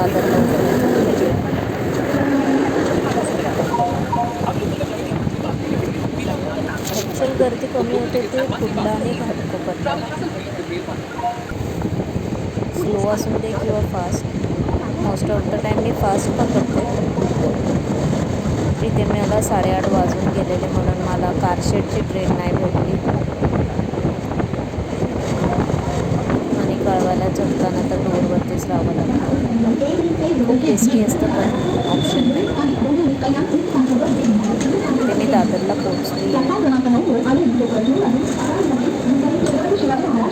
दादरला उतरायचं. ॲक्च्युअल गर्दी कमी होते ते कुर्ला आणि घाटकोपरला. स्लो असून दे किंवा fast, most of the time me fast पकडते. इथे मला 8:30 वाजून गेलेले म्हणून मला कारशेडची ट्रेन नाही भेटली आणि कळवायला चढताना तर डोरवरतीच राहावं लागतं. खूप रिस्की असतं पण ऑप्शन नाही. इथे मी दादरला पोचली आहे.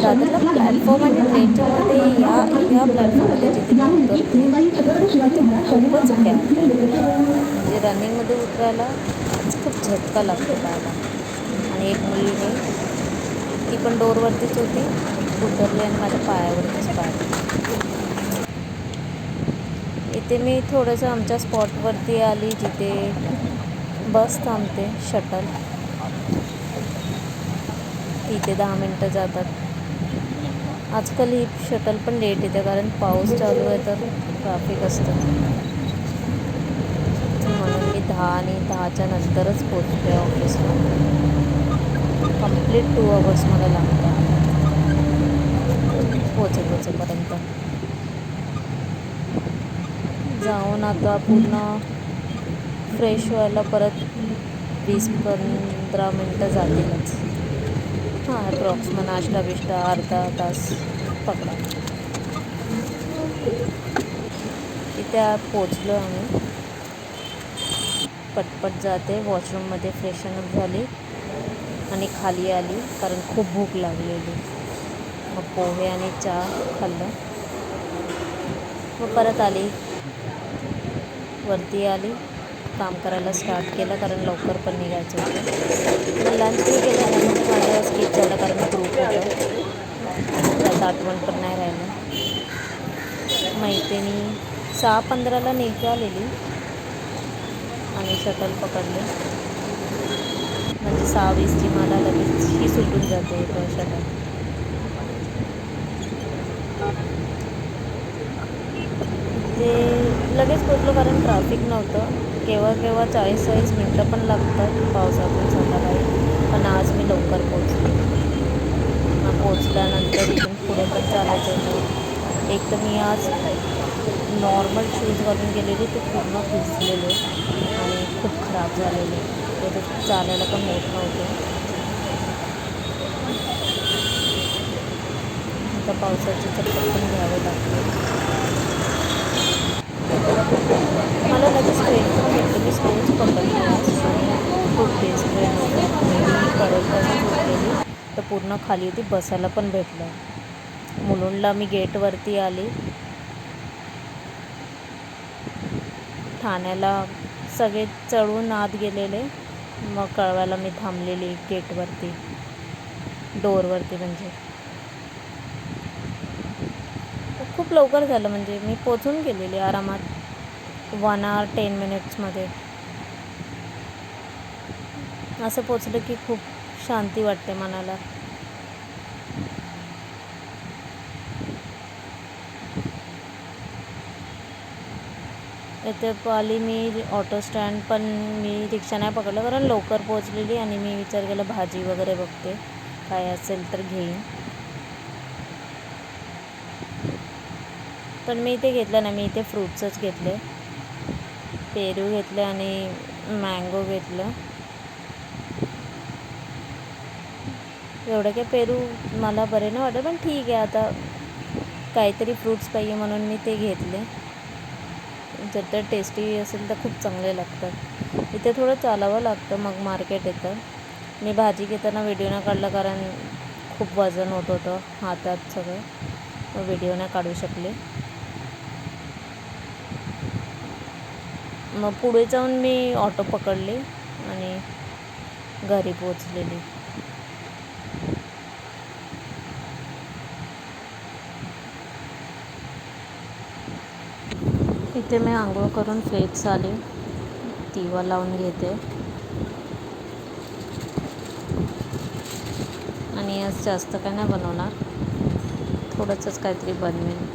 दादरला प्लॅटफॉर्म आणि ट्रेनच्या मध्ये ह्या प्लॅटफॉर्ममध्ये जिथे मी उतरते तिथे खूपच गॅप आहे. म्हणजे रनिंगमध्ये उतरायला खूप झटका लागतो पायाला. आणि एक मुलीने, ती पण डोरवरतीच होती, उतरली आणि माझ्या पायावरतीच पाडली. इथे मी थोडंसं आमच्या स्पॉटवरती आली जिथे बस थांबते शटल. तिथे 10 मिनटं जातात. आजकाल ही शटल पण लेट येते कारण पाऊस चालू आहे तर ट्रॅफिक असतं. म्हणून मी 10 आणि 10च्या नंतरच पोचते ऑफिसला. कंप्लीट 2 आवर्स मला लागतात पोचेपर्यंत. जाऊन आता पूर्ण फ्रेश व्हायला परत 20-15 मिनटं जातीलच. हां, अप्रॉक्स मग नाश्ता बिष्टा अर्धा तास पकडा. इथे पोचलो आम्ही. पटपट जाते, वॉशरूममध्ये फ्रेशनअप झाली आणि खाली आली कारण खूप भूक लागलेली. मग पोहे आणि चहा खाल्लं. मग परत आली, वरती आली, काम करायला स्टार्ट केलं कारण लवकर पण निघायचं होतं. मग लंच मी केलं, लंच माझं स्किप झालं कारण ग्रुप होतं, त्याचं आठवण पण नाही राहिलं. मैत्रिणी 6:15ला निघालेली आणि शटल पकडले म्हणजे 6:20ची मला लगेच ही सुटून जाते शटल. ते लगेच पोचलो कारण ट्रॅफिक नव्हतं. केव्हा 40-40 मिनटं पण लागतात पावसातून संध्याकाळी, पण आज मी लवकर पोचले. मग पोचल्यानंतर इथून पुढे पण चालायचं होतं. एक तर मी आज नॉर्मल शूज घालून गेलेले ते पूर्ण भिजलेले आणि खूप खराब झालेले, ते चालायला पण होत नव्हतं. आता पावसाची चप्पल पण घ्यावे लागते. मला लगेच ट्रेन पण भेटली. मी स्लोच पकडली आज. खूप बेस्ट ट्रेन होती. मी परेलपासून उतरलेली तर पूर्ण खाली होती, बसायला पण भेटलं. मुलुंडला मी गेटवरती आली. ठाण्याला सगळे चढून आत गेलेले, मग कळवायला मी थांबलेली गेटवरती, डोरवरती. म्हणजे खूप लवकर झालं, म्हणजे मी पोचून गेलेली आरामात 1 hour 10 minutesमध्ये. असं पोचलं की खूप शांती वाटते मनाला. इथे आली मी ऑटो स्टँड, पण मी रिक्षा नाही पकडलं कारण लवकर पोचलेली आणि मी विचार केला भाजी वगैरे बघते, काय असेल तर घेईन. पण मी इथे घेतलं नाही, मी इथे फ्रूट्सच घेतले. पेरू घेतले आणि मँगो घेतलं. एवढं काय पेरू मला बरे नाही वाटत, पण ठीक आहे, आता काहीतरी फ्रूट्स पाहिजे म्हणून मी ते घेतले. जर तर टेस्टी असेल तर खूप चांगले लागतात. इथे थोडं चालावं लागतं मग मार्केट येतं. मी भाजी घेताना व्हिडिओ नाही काढला कारण खूप वजन होत होतं हातात सगळं, मग व्हिडिओ नाही काढू शकले. मग पुढे जाऊन मी ऑटो पकडली आणि घरी पोचलेली. इथे मी आंघोळ करून फ्रेश आले, दिवा लावून घेते आणि आज जास्त काय नाही बनवणार, थोडंसंच काहीतरी बनवेन.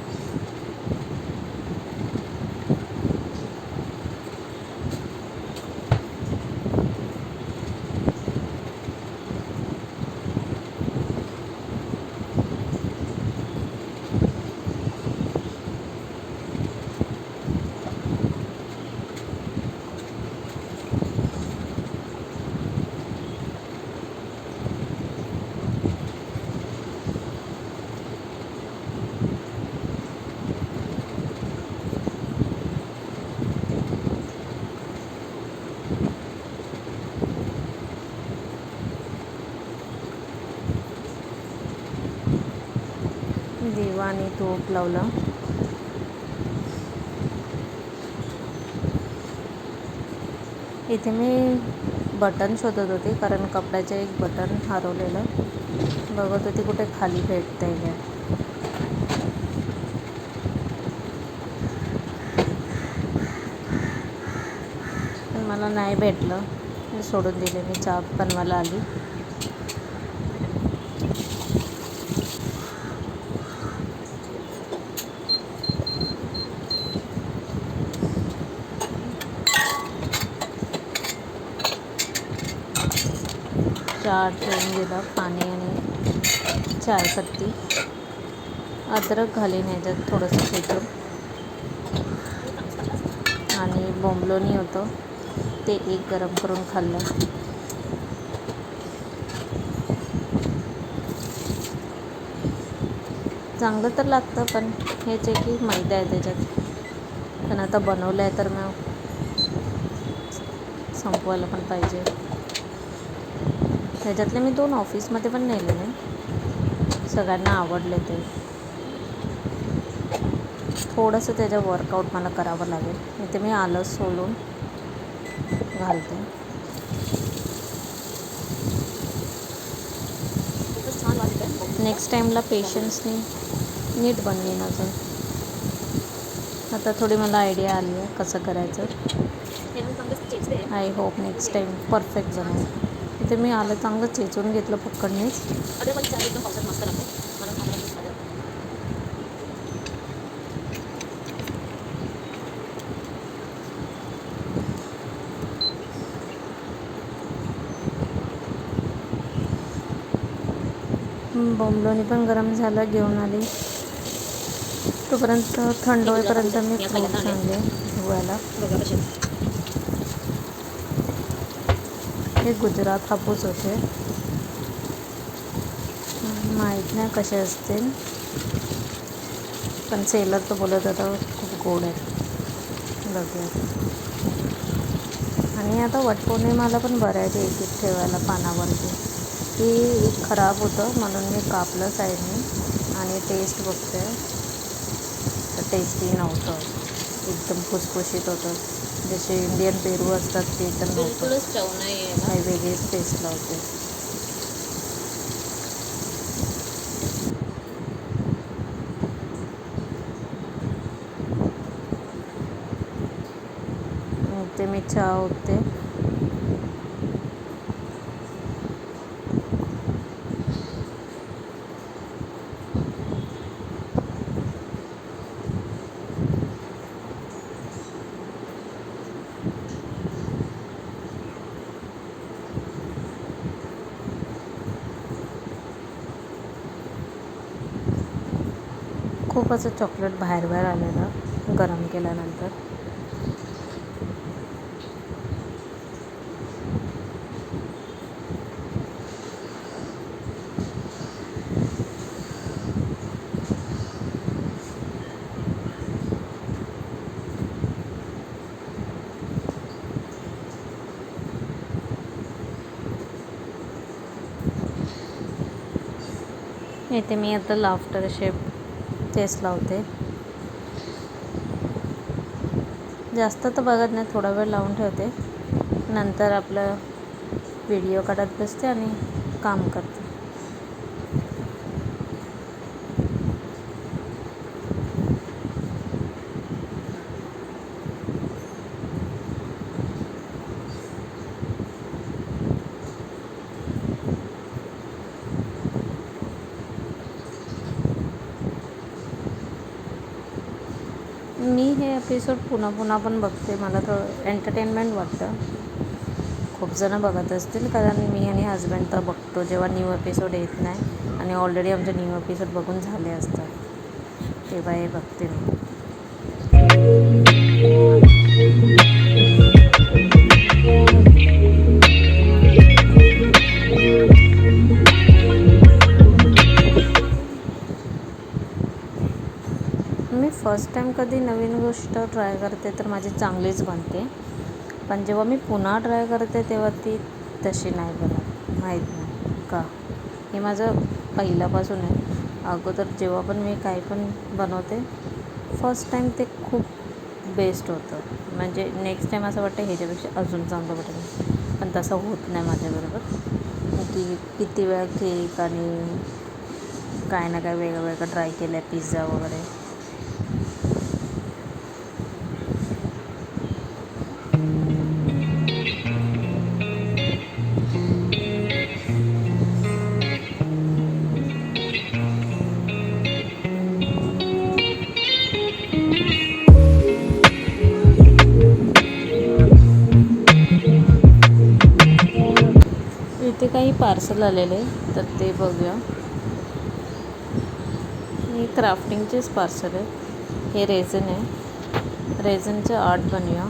आणि तूप लावलं. इथे मी बटन शोधत होते कारण कपड्याचे एक बटन हरवलेलं. बघत होते कुठे खाली भेटतंय का. पण मला नाही भेटलं, मी सोडून दिले. मी चहा बनवायला आली. चहा ठेवून दिला, पाणी आणि चायपत्ती, अद्रक घालीन ह्याच्यात थोडंसं ठेचून. आणि बोंबलोनी होतं ते एक गरम करून खाल्लं. चांगलं तर लागतं, पण हेच आहे की मैदा आहे त्याच्यात. पण आता बनवलं आहे तर मग संपवायला पण पाहिजे. त्याच्यातले मी 2 ऑफिसमध्ये पण नेलेले, सगळ्यांना आवडले ते. थोडंसं त्याचं वर्कआउट मला करावं लागेल. इथे मी आलं सोलून घालते. नेक्स्ट टाईमला पेशन्सनी नीट बनवीन अजून. आता थोडी मला आयडिया आली आहे कसं करायचं. I hope next time perfect बनवेल. इथे मी आलं चांगलं चेचून घेतलं पक्कडनेच. बोंबलोनी पण गरम झालं, घेऊन आली. तोपर्यंत थंड होईपर्यंत मी फ्रूट्स आणले धुवायला. हे गुजरात हापूस होते, माहीत नाही कसे असतील, पण सेलर तो बोलत होता खूप गोड आहे. बघूया. आणि आता वटपौर्णिमाला पण बरं आहे ते एक ठेवायला पानावरती. ती खराब होतं म्हणून मी कापलं साईडने आणि टेस्ट बघते. तर टेस्टी नव्हतं, एकदम खुसखुशीत होतं. जसे इंडियन पेरू असतात ते तर नव्हतं, काही वेगळीच टेस्ट लावते. ते मी चहा होते. खूप असं चॉकलेट बाहेर आलेलं गरम केल्यानंतर. इथे मी आता लाफ्टर शेप तेच लावते. जास्त तर बघत नाही, थोडा वेळ लावून ठेवते, नंतर आपलं व्हिडिओ काढत बसते आणि काम करते. मी हे एपिसोड पुन्हा पुन्हा पण बघते. मला थोडं एंटरटेनमेंट वाटतं. खूप जणं बघत असतील कारण मी आणि हजबंड तर बघतो जेव्हा न्यू एपिसोड येत नाही, आणि ऑलरेडी आमचे न्यू एपिसोड बघून झाले असतात तेव्हा हे बघते मी. मी फर्स्ट टाईम कधी नवीन गोष्ट ट्राय करते तर माझी चांगलीच बनते, पण जेव्हा मी पुन्हा ट्राय करते तेव्हा ती तशी नाही बनत. माहीत नाही का, हे माझं पहिल्यापासून आहे. अगोदर जेव्हा पण मी काही पण बनवते फर्स्ट टाईम ते खूप बेस्ट होतं, म्हणजे नेक्स्ट टाईम असं वाटतं ह्याच्यापेक्षा अजून चांगलं वाटेल, पण तसं होत नाही माझ्याबरोबर. की किती वेळा केक आणि काय ना काय वेगळं वेगळं ट्राय केलं आहे, पिझ्झा वगैरे. इथे काही पार्सल आलेले तर ते बघूया. हे क्राफ्टिंगचेच पार्सल आहे. हे रेझन आहे, रेझनचं आर्ट बनवूया.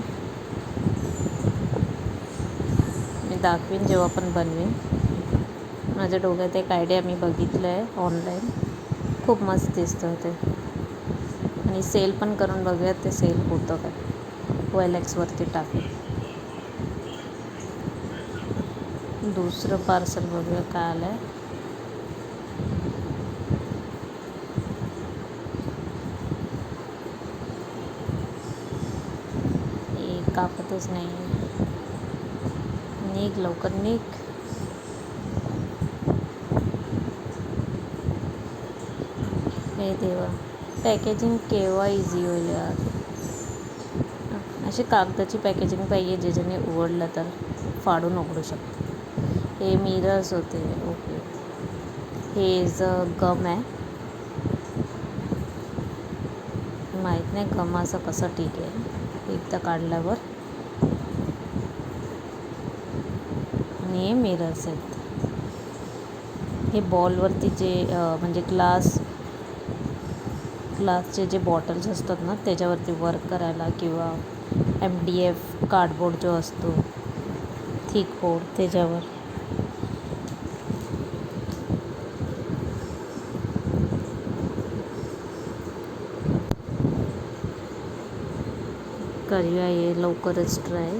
मी दाखवीन जेव्हा पण बनवीन. माझ्या डोक्यात एक आयडिया मी बघितलं आहे ऑनलाईन, खूप मस्त दिसतं ते. आणि सेल पण करून बघूया ते सेल होतं काय, OLXवरती टाकेल. दुसरं पार्सल बघूया काय आलं आहे. कापतच नाही, निघ लवकर निघ. हे देवा, पॅकेजिंग केव्हा इझी होईल यार. अशी कागदाची पॅकेजिंग पाहिजे ज्याच्याने उघडलं तर फाडून उघडू शकतो. हे मिरर्स होते. ओके, हे गम आहे. माहीत नाही गम असं कसं ठीक आहे एकदा काढल्यावर. आणि हे मिरर्स आहेत. हे बॉलवरती जे म्हणजे ग्लासचे जे बॉटल्स असतात ना त्याच्यावरती वर्क करायला, किंवा MDF कार्डबोर्ड जो असतो थिक बोर्ड त्याच्यावर. करूया हे लवकरच ट्राय.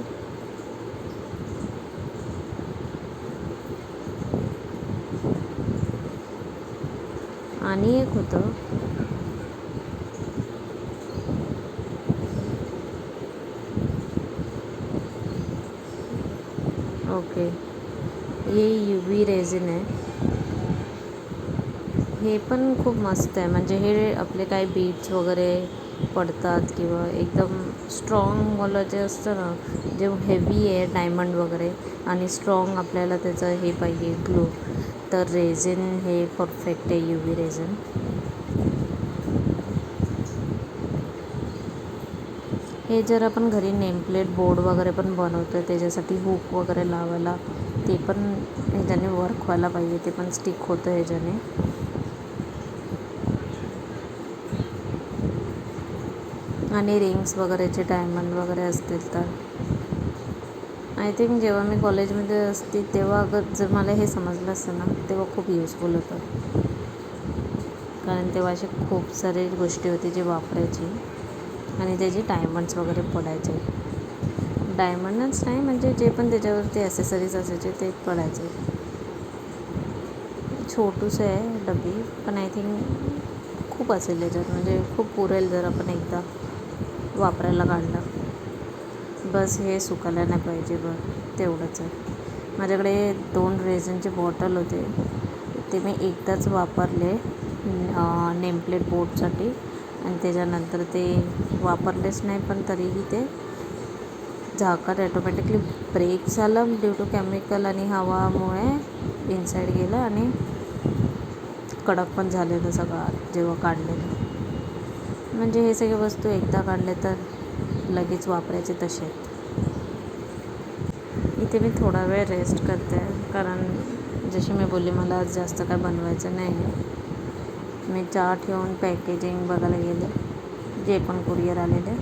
आणि एक होतं ओके, हे UV रेझिन आहे. हे पण खूप मस्त आहे, म्हणजे हे आपले काही बीट्स वगैरे पडतात किंवा एकदम स्ट्रॉंगवालं जे असतं ना, जे हेवी आहे डायमंड वगैरे आणि स्ट्रॉंग आपल्याला त्याचं हे पाहिजे ग्लो, तर रेझिन हे परफेक्ट आहे UV रेझिन. हे जर आपण घरी नेमप्लेट बोर्ड वगैरे पण बनवतो आहे त्याच्यासाठी हुक वगैरे लावायला, ते पण ह्याच्याने वर्क व्हायला पाहिजे, ते पण स्टिक होतं ह्याच्याने. आणि रिंग्स वगैरेचे डायमंड वगैरे असतील तर आय थिंक जेव्हा मी कॉलेजमध्ये असते तेव्हा अगर जर मला हे समजलं असतं ना तेव्हा खूप युजफुल होतं, कारण तेव्हा असे खूप सारे गोष्टी होती जे वापरायची आणि त्याचे डायमंड्स वगैरे पडायचे. डायमंडच नाही, म्हणजे जे पण त्याच्यावरती ॲसेसरीज असायचे ते पडायचे. छोटूसं आहे डबी, पण आय थिंक खूप असेल याच्यात, म्हणजे खूप पुरेल जर आपण एकदा वापरायला काढलं. बस हे सुकायला नाही पाहिजे, तेवढंच आहे. माझ्याकडे 2 रेझिनचे बॉटल होते, ते मी एकदाच वापरले नेमप्लेट बोर्डसाठी, आणि त्याच्यानंतर ते वापरलेच नाही. पण तरीही ते झाकण ॲटोमॅटिकली ब्रेक झालं ड्यू टू केमिकल, आणि हवामुळे इनसाईड गेलं आणि कडक पण झालेलं सगळं जेव्हा काढलेलं. म्हणजे हे सगळे वस्तू एकदा काढले तर लगेच वापरायचे तसे. इथे मी थोडा वेळ रेस्ट करते, कारण जशी मी बोलली मला आज जास्त काय बनवायचं नाही आहे. मी चहा ठेवून पॅकेजिंग बघायला गेले, जे पण कुरिअर आलेले.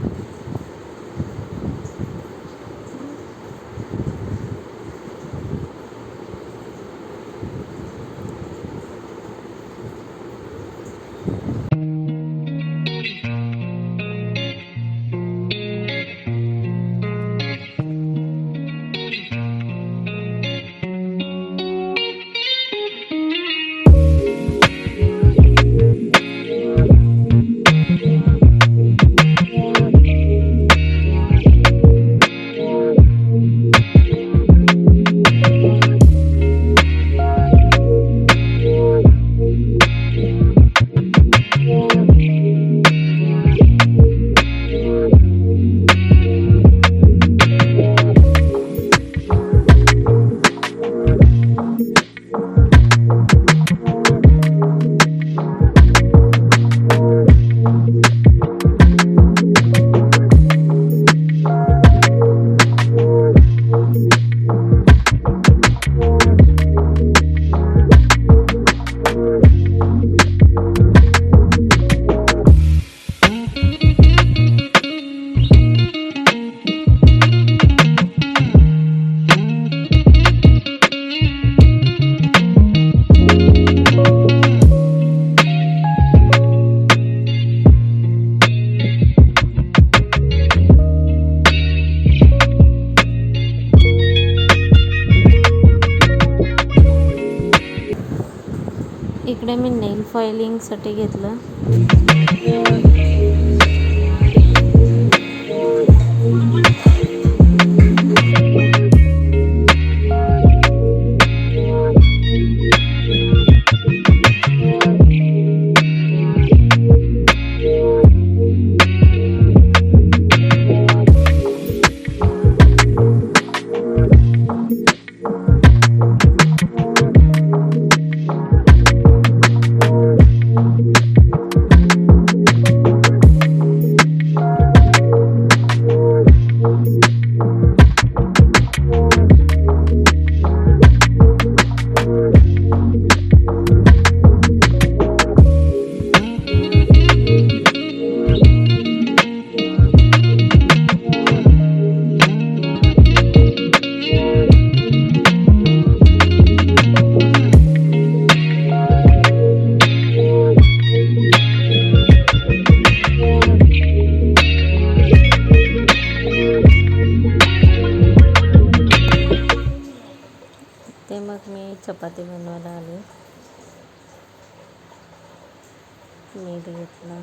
इकडे मी नेल फायलिंगसाठी घेतलं. ते मग मी चपाती बनवायला आले. मीठ घेतलं,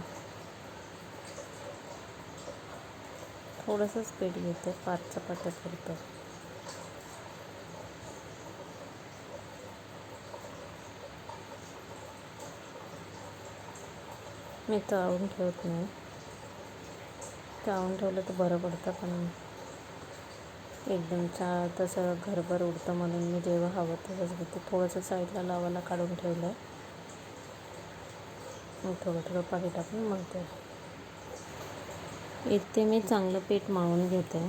थोडंसंच पीठ घेते, 5 चपात्या पुरतं. मी चाळून ठेवत नाही, चाळून ठेवलं तर बरं पडतं, पण एकदम तसं घरभर उडतं म्हणून मी जेव्हा हवं तसंच घेते. थोडंसं साईडला लावायला काढून ठेवलं आहे. मग थोडं पाणी टाकून मळते. इथे मी चांगलं पीठ मळून घेते.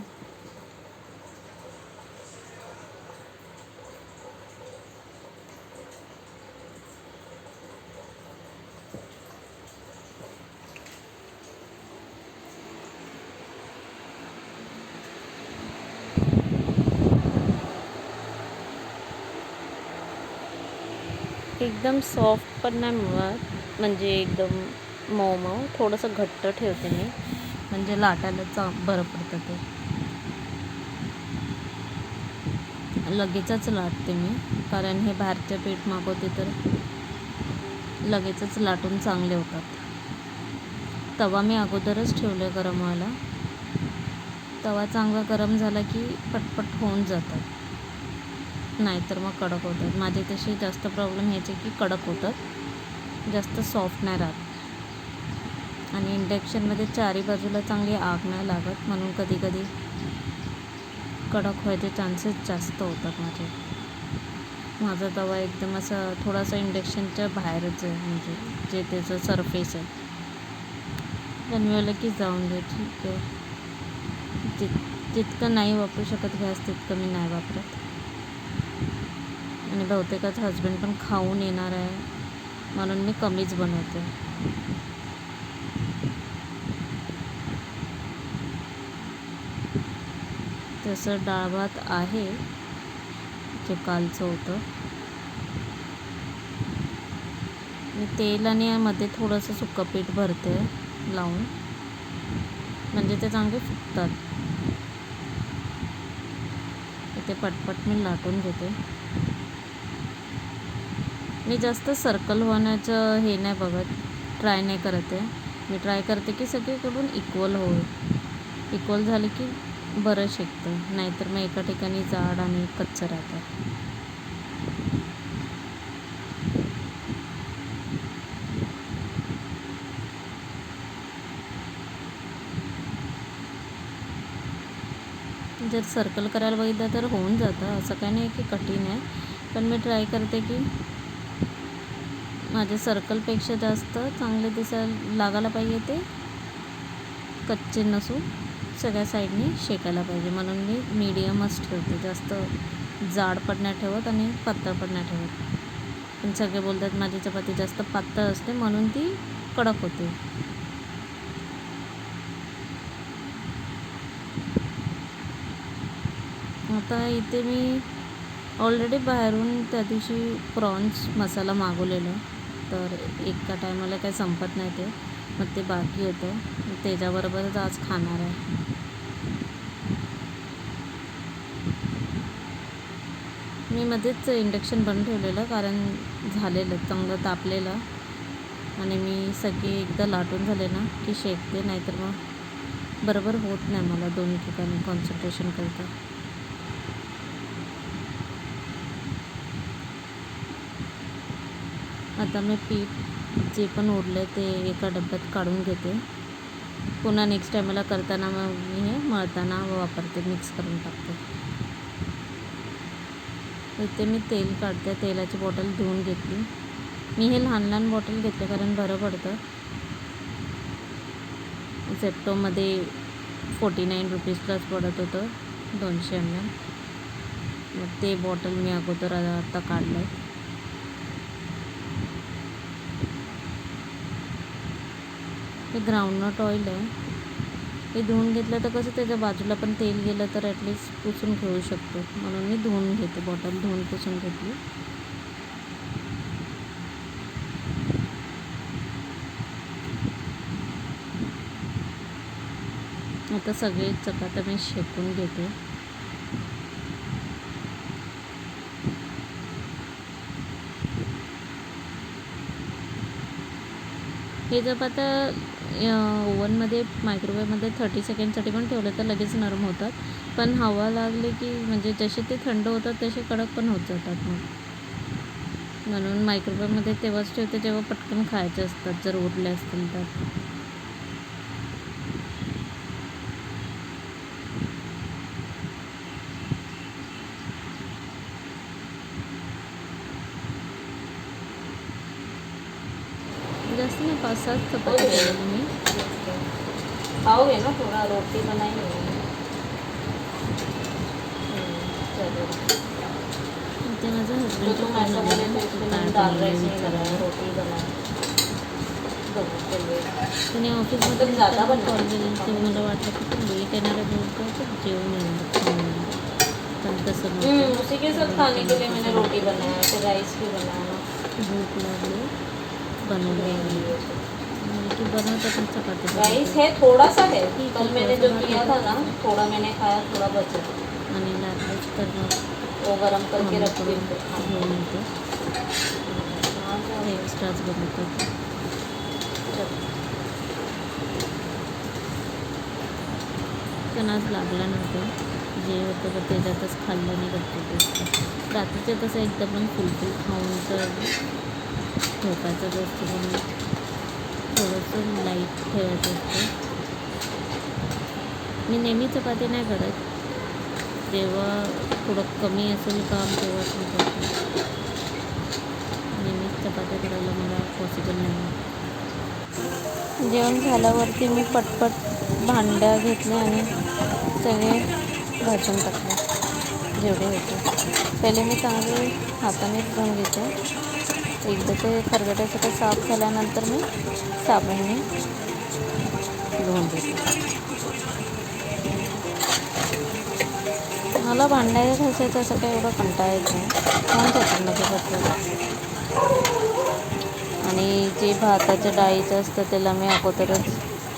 एकदम सॉफ्ट पण नाही मिळत, म्हणजे एकदम मऊ मऊ, थोडंसं घट्ट ठेवते मी, म्हणजे लाटायला बरं पडतं. ते लगेचच लाटते मी, कारण हे बाहेरचं पीठ मागवते तर लगेचच लाटून चांगले होतात. तवा मी अगोदरच ठेवले गरम व्हायला. तवा चांगला गरम झाला की पटपट होऊन जातात, नाहीतर मग कडक होतात. माझे तसे जास्त प्रॉब्लेम ह्याचे की कडक होतात, जास्त सॉफ्ट नाही राहत. आणि इंडक्शनमध्ये चारी बाजूला चांगली आग नाही लागत, म्हणून कधी कधी कडक व्हायचे चान्सेस जास्त होतात माझा तवा एकदम असा थोडासा इंडक्शनच्या बाहेरच आहे, म्हणजे जे त्याचं सरफेस आहे. बनवलं की जाऊन दे, ठीक आहे. जितकं नाही वापरू शकत गॅस तितकं मी नाही वापरत. आणि बहुतेकच हजबंड पण खाऊन येणार आहे, म्हणून मी कमीच बनवते. तसं डाळ भात आहे जे कालचं होतं. मी तेल आणि यामध्ये थोडंसं सुकं पीठ भरते लावून, म्हणजे ते चांगले फुगतात. इथे पटपट मी लाटून घेते. मी जास्त सर्कल होण्याचं हे नाही बघत, ट्राय नाही करत आहे. मी ट्राय करते की सगळीकडून इक्वल होईल. इक्वल झाले की बरं शेकतं, नाहीतर मग एका ठिकाणी जाड आणि कच्चं राहतं. जर सर्कल करायला बघितलं तर होऊन जातं, असं काही नाही की कठीण आहे. पण मी ट्राय करते की माझ्या सर्कलपेक्षा जास्त चांगले दिसायला लागायला पाहिजे, ते कच्चे नसून सगळ्या साईडनी शेकायला पाहिजे, म्हणून मी मीडियमच ठेवते. जास्त जाड पण नाही ठेवत आणि पातळ पण नाही ठेवत. पण सगळे बोलतात माझी चपाती जास्त पातळ असते म्हणून ती कडक होते. आता इथे मी ऑलरेडी बाहेरून त्या दिवशी प्रॉन्स मसाला मागवलेला, तर एका टायमाला काही संपत नाही ते, मग ते बाकी होतं, त्याच्याबरोबरच आज खाणार आहे. मी मध्येच इंडक्शन बंद ठेवलेलं, कारण झालेलं चांगलं तापलेलं आणि मी सगळे एकदा लाटून झाले ना की शेकते, नाहीतर मग बरोबर होत नाही मला दोन्ही ठिकाणी कॉन्सन्ट्रेशन करता. आता मी पीठ जे पण उरलं ते एका डब्यात काढून घेते. पुन्हा नेक्स्ट टायमाला करताना मग मी हे मळताना वापरते, मिक्स करून टाकते. इथे मी तेल काढते. तेलाची बॉटल धुवून घेतली. मी हे लहान लहान बॉटल घेतले कारण बरं पडतं. झेप्टोमध्ये 49 रुपीजलाच पडत होतं 200 ml. मग ते बॉटल मी अगोदर आता काढलं आहे. हे ग्राउंडनट ऑइल आहे. हे धुवून घेतलं तर कसं त्याच्या बाजूला पण तेल गेलं तर ॲटलिस्ट पुसून घेऊ शकतो, म्हणून मी धुवून घेते. बॉटल धुवून पुसून घेतली. आता सगळे चपात्या मी शेकून घेते. हे चपात्या ओव्हनमध्ये मायक्रोवेवमध्ये 30 सेकंडसाठी पण ठेवलं तर लगेच नरम होतात, पण हवा लागली की म्हणजे जसे ते थंड होतात तसे कडक पण होत जातात. मग म्हणून मायक्रोवेवमध्ये तेव्हाच ठेवते जेव्हा पटकन खायचे असतात, जर उरले असतील तर. जास्त नाही, 5-7 चपाती केलेली मी. खाओगे ना थोड़ा, रोटी बनाई है. चलो ते माझं तो हस्बंडचं तुम फोन ऐसा बोले आलेला, तो इसमें काय मैंने दाल राइस नहीं विचारायला. बनाया, रोटी बनाया. त्याने ऑफिसमध्ये ज़्यादा कॉल बनवा. केलेली, ते मला वाटलं की ते लेट येणार आहे बोलतो तर जेवून येणार, खाऊन येणार. पण तसं नव्हतं. उसी के साथ खाने के लिए मैंने रोटी बनाया, फिर राइस भी बनाया. भूक लागली, बनवली की बनवते पण चपाती. राइस है थोड़ा सा है, ठीक कल है, मैंने थोड़ा जो सा किया बात था ना, थोड़ा मैंने खाया, थोड़ा बचा. आणि लागलीच तर मग वो गरम करके रखती करून हूँ फिर खाना. घेऊन येते. एक्स्ट्राच बनवतात. पण आज लागला नव्हतं, जे होतं तर त्याच्यातच खाल्लं आणि गप्प बसतं. रात्रीचं तसं एकदम पण फुलफिल खाऊन तर झोपायचं असतं, म्हणून थोडंसं लाईट ठेवायचं असतं. मी नेहमी चपाती नाही करत, जेव्हा थोडं कमी असेल काम तेव्हाच मी करते. नेहमीच चपात्या करायला मला पॉसिबल नाही. जेवण झाल्यावरती मी पटपट भांड्या घेतल्या आणि सगळे भाजून टाकले जेवढे होते. पहिले मी चांगले हातानेच धुवून घेते. एकदा ते खरगट्याचं ते साफ झाल्यानंतर मी साबणाने धुवून घेते. मला भांड्या घासायचं असं काही एवढं कंटाळा येत नाही, होऊन जातं माझं पटकन. आणि जे भाताच्या डाळीचं असतं त्याला मी अगोदरच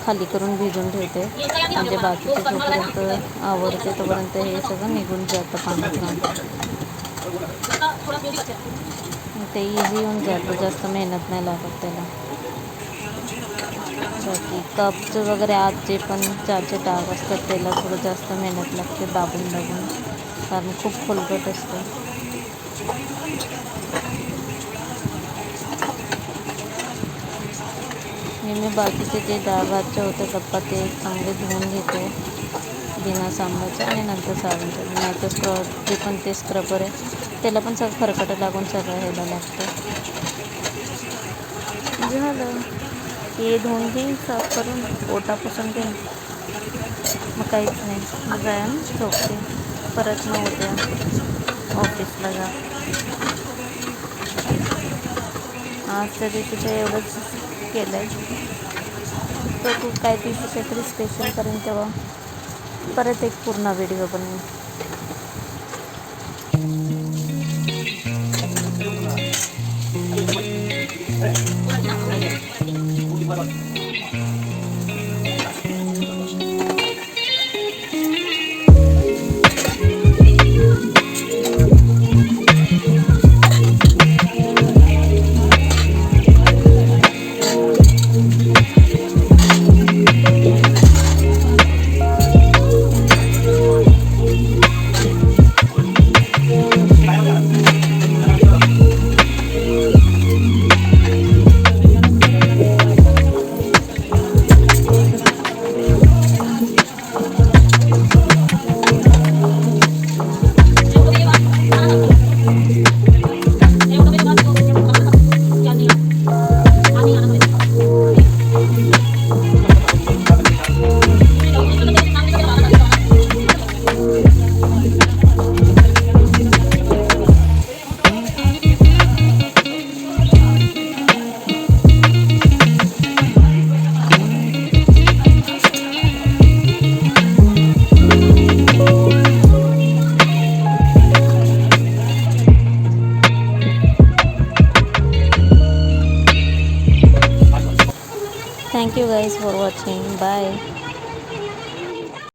खाली करून भिजून ठेवते, म्हणजे बाकीचे जोपर्यंत आवडते तोपर्यंत हे सगळं निघून जातं पाण्यात. ते इझी होऊन जातं, जास्त मेहनत नाही लागत त्याला. बाकी कपचं वगैरे आज जे पण 4चे डाग असतात त्याला थोडं जास्त मेहनत लागते दाबून दाबून, कारण खूप खोलगट असतं. मी बाकीचे जे डाळ भातचे होते डब्बा ते चांगले धुवून घेते बिना सांबाचे, आणि नंतर साबण करते. नाहीतर जे पण ते स्क्रबर आहे त्याला पण सगळं खरकटं लागून सगळं ह्याला लागतं. झालं हे धुवून घेईन, साफ करून ओटा पुसून घेईन, मग काहीच नाही. मग जाया झोपते, परत मग उद्या ऑफिसला जा. आजच्या दिवशी ते एवढंच केलं आहे. तो खूप काही दिवशी काहीतरी स्पेशल करेन तेव्हा परत एक पूर्ण व्हिडिओ बनवेन. Thank you guys for watching bye.